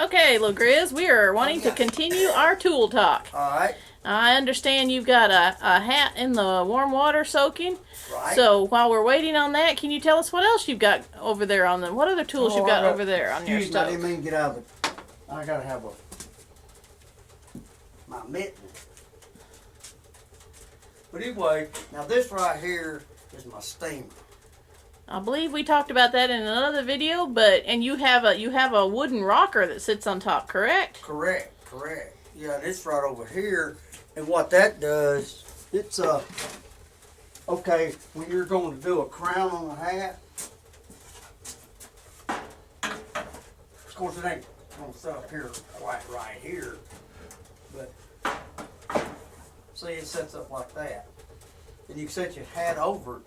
Okay, Lil Grizz, we are wanting to continue our tool talk. Alright. I understand you've got a hat in the warm water soaking. Right. So while we're waiting on that, can you tell us what else you've got over there on the, what other tools you've got over there on your Excuse me, I stove? didn't mean to get out of the, I gotta have my mitten. But anyway, now this right here is my steamer. I believe we talked about that in another video, and you have a wooden rocker that sits on top, correct? Correct. Yeah, this right over here, and what that does, it's okay, when you're going to do a crown on a hat, of course it ain't gonna set up here quite right here, but see, it sets up like that. And you can set your hat over it,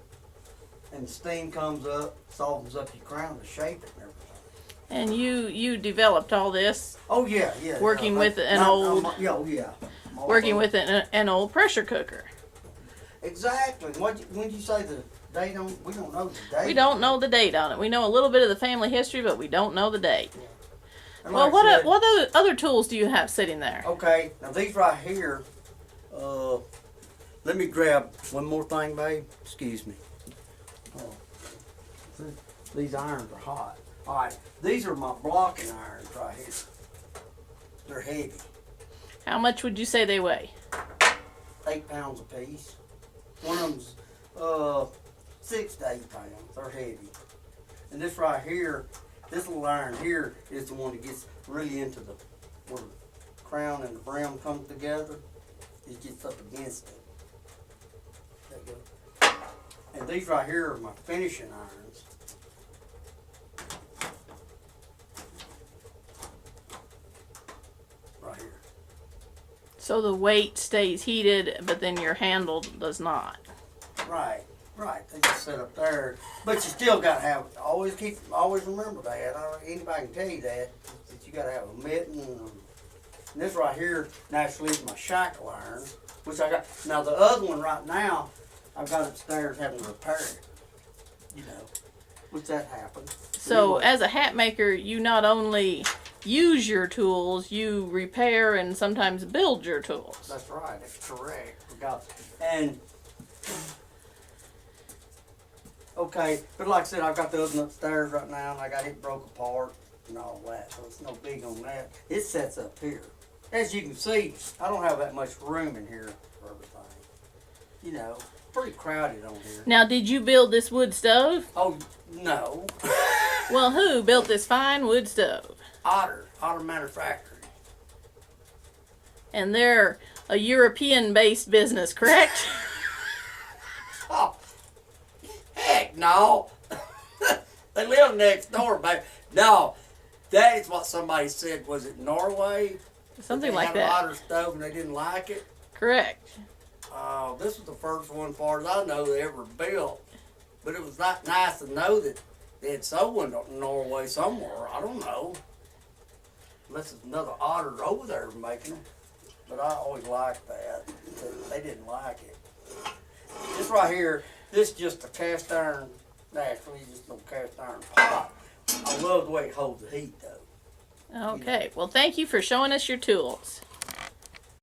and steam comes up, softens up your crown to shape it and everything. And you developed all this Oh yeah. working with an old old pressure cooker. Exactly. When you say the date on, we don't know the date. We don't know the date on it. We know a little bit of the family history, but we don't know the date. And Well, like I said, what other tools do you have sitting there? Okay, now these right here. Let me grab one more thing, babe. Excuse me. These irons are hot. All right, these are my blocking irons right here. They're heavy. How much would you say they weigh? 8 pounds a piece. One of them's 6 to 8 pounds. They're heavy. And this right here, this little iron here is the one that gets really into where the crown and the brim come together. It gets up against it. There you go. And these right here are my finishing irons. Right here. So the weight stays heated, but then your handle does not. Right. They just set up there, but you still got to have. Always remember that. Anybody can tell you that you got to have a mitten. And this right here naturally is my shackle irons, which I got. Now the other one right now, I've got upstairs having to repair it. Which that happened. So anyway, as a hat maker, you not only use your tools, you repair and sometimes build your tools. That's right. That's correct. And okay, but like I said, I've got the oven upstairs right now, and I got it broke apart and all that, so it's no big on that. It sets up here. As you can see, I don't have that much room in here for everything. Pretty crowded on here. Now, did you build this wood stove? Oh, no. Well, who built this fine wood stove? Otter Manufacturing. And they're a European-based business, correct? Oh, heck no. They live next door, baby. No, that is what somebody said. Was it Norway? Something like They had that. an otter stove and they didn't like it. Correct. This was the first one, as far as I know, they ever built. But it was not nice to know that they had sold one in Norway somewhere. I don't know. Unless it's another otter over there making them. But I always liked that. They didn't like it. This right here, this is just a cast iron, naturally, just no cast iron pot. I love the way it holds the heat, though. Okay. Well, thank you for showing us your tools.